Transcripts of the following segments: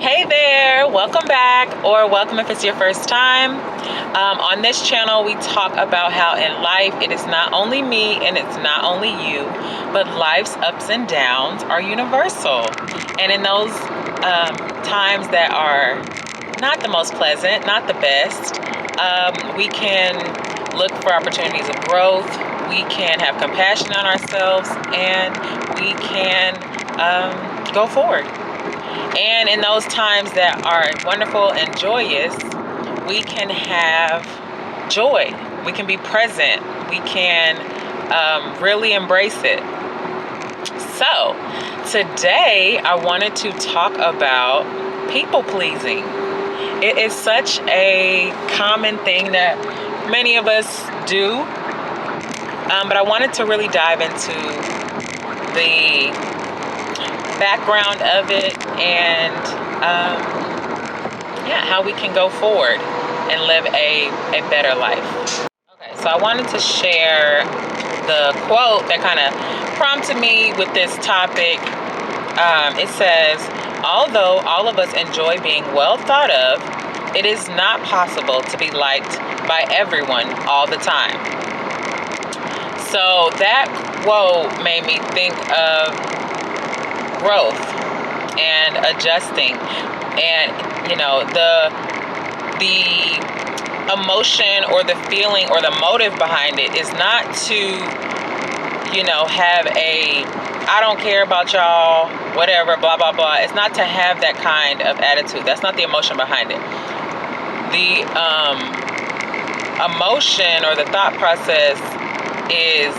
Hey there, welcome back, or welcome if it's your first time. On this channel, we talk about how in life it is not only me and it's not only you, but life's ups and downs are universal. And in those times that are not the most pleasant, not the best, we can look for opportunities of growth, we can have compassion on ourselves, and we can go forward. And in those times that are wonderful and joyous, we can have joy. We can be present. We can really embrace it. So today I wanted to talk about people pleasing. It is such a common thing that many of us do, but I wanted to really dive into the background of it and how we can go forward and live a better life. Okay, so I wanted to share the quote that kind of prompted me with this topic. It says, although all of us enjoy being well thought of, it is not possible to be liked by everyone all the time. So that quote made me think of growth and adjusting, and the emotion or the feeling or the motive behind it is not to have a I don't care about y'all, whatever, blah blah blah. It's not to have that kind of attitude. That's not the emotion behind it. The emotion or the thought process is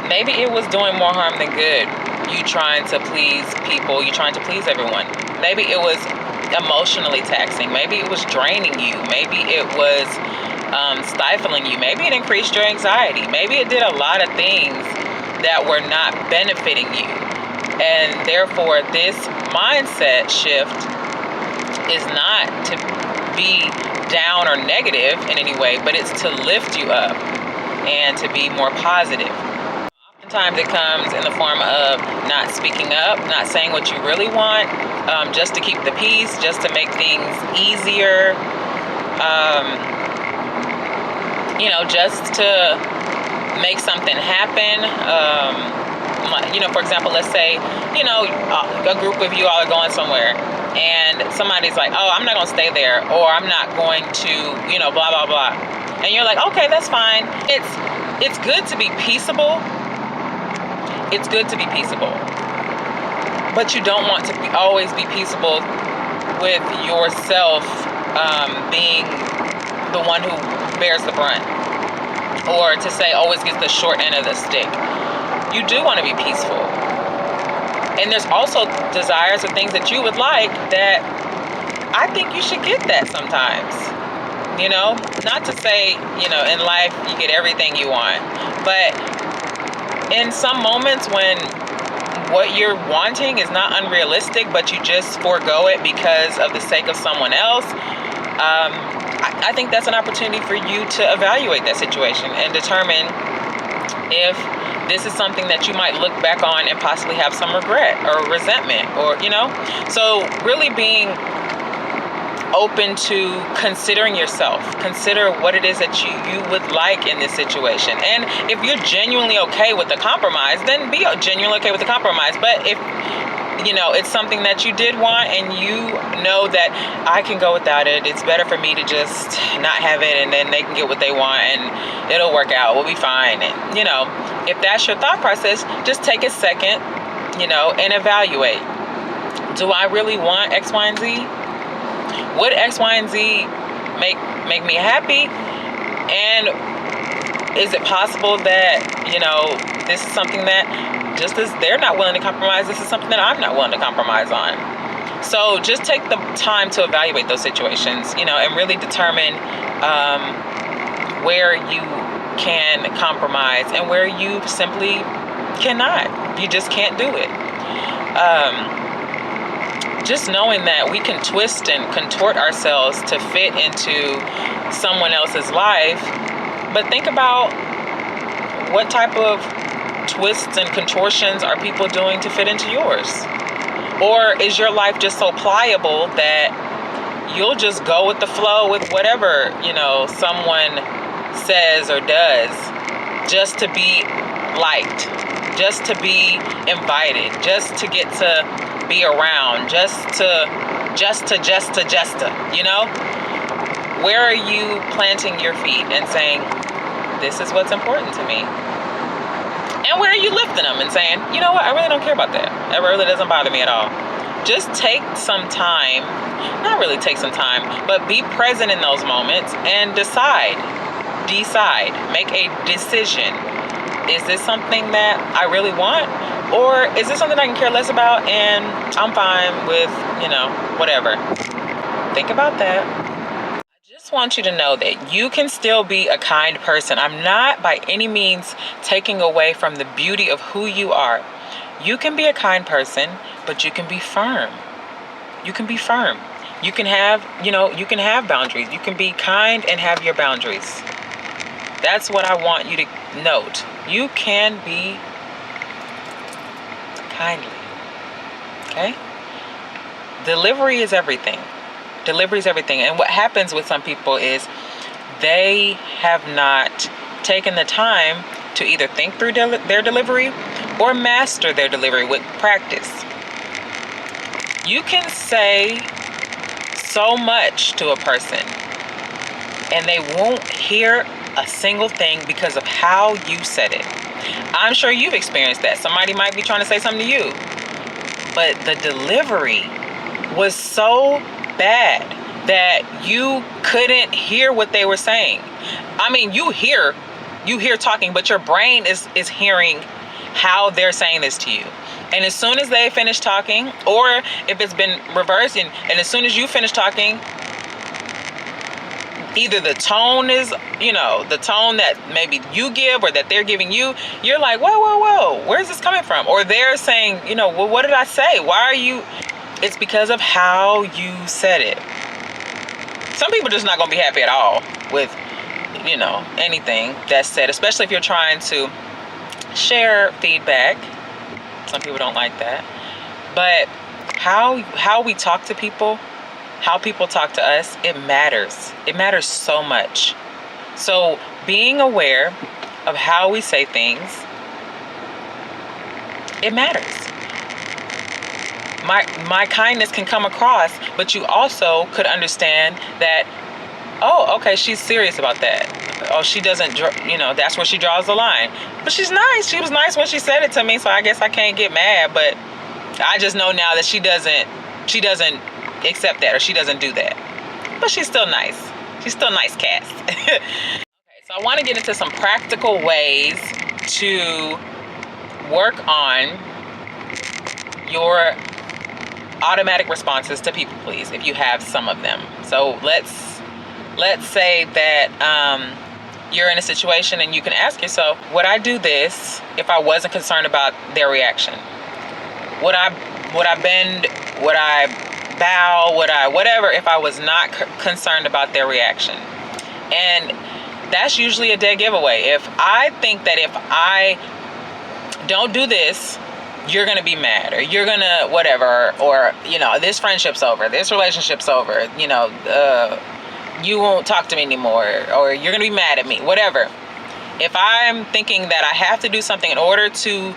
maybe it was doing more harm than good. You trying to please people, you trying to please everyone. Maybe it was emotionally taxing. Maybe it was draining you. Maybe it was stifling you. Maybe it increased your anxiety. Maybe it did a lot of things that were not benefiting you. And therefore, this mindset shift is not to be down or negative in any way, but it's to lift you up and to be more positive. Sometimes it comes in the form of not speaking up, not saying what you really want, just to keep the peace, just to make things easier, just to make something happen. For example, let's say, a group of you all are going somewhere and somebody's like, oh, I'm not going to stay there, or I'm not going to, blah, blah, blah. And you're like, okay, that's fine. It's good to be peaceable. It's good to be peaceable, but you don't want to always be peaceable with yourself being the one who bears the brunt, or to say always gets the short end of the stick. You do want to be peaceful. And there's also desires or things that you would like that I think you should get that sometimes. Not to say, in life you get everything you want, but in some moments when what you're wanting is not unrealistic, but you just forego it because of the sake of someone else, I think that's an opportunity for you to evaluate that situation and determine if this is something that you might look back on and possibly have some regret or resentment, or, so really being open to considering yourself. Consider what it is that you would like in this situation. And if you're genuinely okay with the compromise, then be genuinely okay with the compromise. But if it's something that you did want and you know that I can go without it, it's better for me to just not have it, and then they can get what they want and it'll work out, we'll be fine. And if that's your thought process, just take a second, and evaluate. Do I really want X, Y, and Z? Would X, Y, and Z make me happy? And is it possible that, this is something that, just as they're not willing to compromise, this is something that I'm not willing to compromise on? So just take the time to evaluate those situations, and really determine where you can compromise and where you simply cannot. You just can't do it. Just knowing that we can twist and contort ourselves to fit into someone else's life, but think about what type of twists and contortions are people doing to fit into yours? Or is your life just so pliable that you'll just go with the flow with whatever, someone says or does, just to be liked, just to be invited, just to get to be around, just to, Where are you planting your feet and saying, this is what's important to me? And where are you lifting them and saying, you know what, I really don't care about that. That really doesn't bother me at all. Just take some time, not really take some time, but be present in those moments and decide, make a decision. Is this something that I really want? Or is this something I can care less about and I'm fine with, whatever? Think about that. I just want you to know that you can still be a kind person. I'm not by any means taking away from the beauty of who you are. You can be a kind person, but you can be firm. You can be firm. You can have, you can have boundaries. You can be kind and have your boundaries. That's what I want you to note. You can be kindly. Okay? Delivery is everything. Delivery is everything. And what happens with some people is they have not taken the time to either think through their delivery or master their delivery with practice. You can say so much to a person and they won't hear a single thing because of how you said it. I'm sure you've experienced that. Somebody might be trying to say something to you, but the delivery was so bad that you couldn't hear what they were saying. I mean, you hear talking, but your brain is hearing how they're saying this to you. And as soon as they finish talking, or if it's been reversed, and as soon as you finish talking, either the tone is, the tone that maybe you give or that they're giving you, you're like, whoa, where's this coming from? Or they're saying, well, what did I say? Why are you? It's because of how you said it. Some people are just not going to be happy at all with, anything that's said, especially if you're trying to share feedback. Some people don't like that. But how we talk to people, how people talk to us, it matters. It matters so much. So being aware of how we say things, it matters. My kindness can come across, but you also could understand that, oh, okay, she's serious about that. Oh, she doesn't, that's where she draws the line. But she's nice. She was nice when she said it to me, so I guess I can't get mad. But I just know now that she doesn't accept that, or she doesn't do that. But she's still nice. She's still nice, Cass. Okay, so I want to get into some practical ways to work on your automatic responses to people please, if you have some of them. So let's say that you're in a situation and you can ask yourself, would I do this if I wasn't concerned about their reaction? Would I bend? Would I bow? Would I whatever if I was not concerned about their reaction? And that's usually a dead giveaway. If I think that if I don't do this, you're going to be mad, or you're going to whatever, or, this friendship's over, this relationship's over, you won't talk to me anymore, or you're going to be mad at me, whatever. If I'm thinking that I have to do something in order to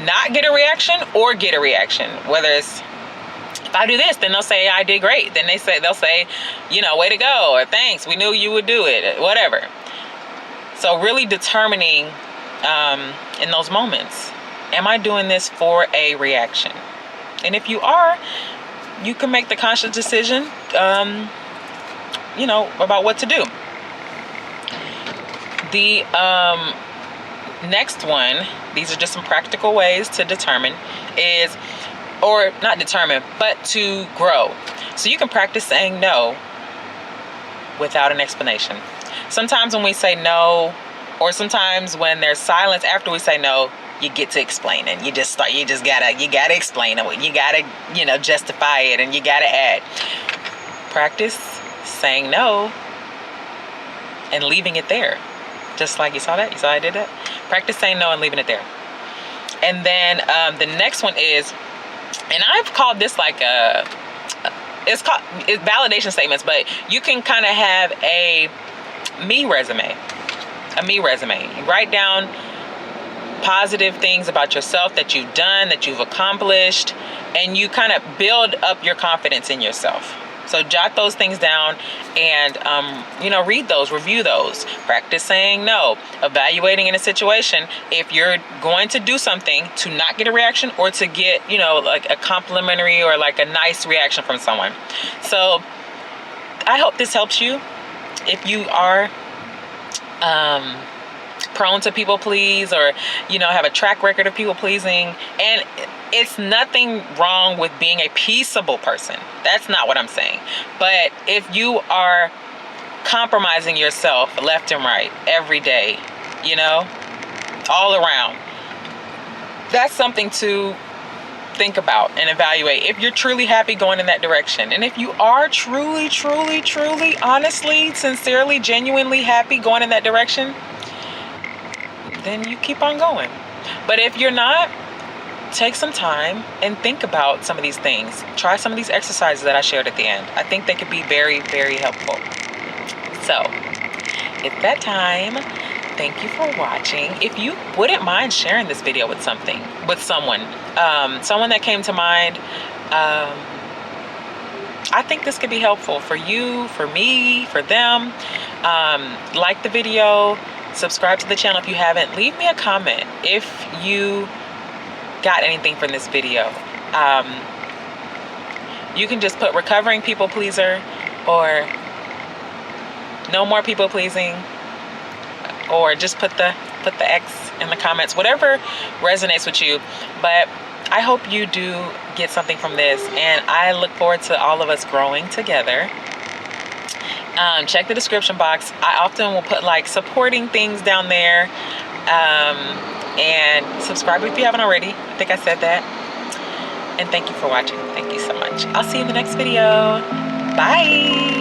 not get a reaction or get a reaction, whether it's, if I do this, then they'll say I did great. Then they'll say, way to go, or thanks, we knew you would do it, whatever. So really determining in those moments, am I doing this for a reaction? And if you are, you can make the conscious decision, about what to do. The next one, these are just some practical ways to determine is, or not determine, but to grow. So you can practice saying no without an explanation. Sometimes when we say no, or sometimes when there's silence after we say no, you get to explain it. You gotta explain it. You gotta, justify it, and you gotta add. Practice saying no and leaving it there. Just like you saw that? You saw I did that? Practice saying no and leaving it there. And then the next one is and I've called this like it's validation statements, but you can kind of have a me resume. You write down positive things about yourself that you've done, that you've accomplished, and you kind of build up your confidence in yourself. So jot those things down and, read those, review those, practice saying no, evaluating in a situation if you're going to do something to not get a reaction or to get, like a complimentary or like a nice reaction from someone. So I hope this helps you. If you are prone to people please, or have a track record of people pleasing, and it's nothing wrong with being a peaceable person. That's not what I'm saying. But if you are compromising yourself left and right every day, all around, that's something to think about and evaluate if you're truly happy going in that direction. And if you are truly, honestly, sincerely, genuinely happy going in that direction, then you keep on going. But if you're not, take some time and think about some of these things. Try some of these exercises that I shared at the end. I think they could be very, very helpful. So it's that time. Thank you for watching. If you wouldn't mind sharing this video with someone that came to mind, I think this could be helpful for you, for me, for them. Like the video, subscribe to the channel if you haven't. Leave me a comment if you got anything from this video. You can just put recovering people pleaser, or no more people pleasing, or just put the X in the comments, whatever resonates with you. But I hope you do get something from this, and I look forward to all of us growing together. Check the description box. I often will put like supporting things down there, and subscribe if you haven't already. I think I said that. And thank you for watching. Thank you so much. I'll see you in the next video. Bye.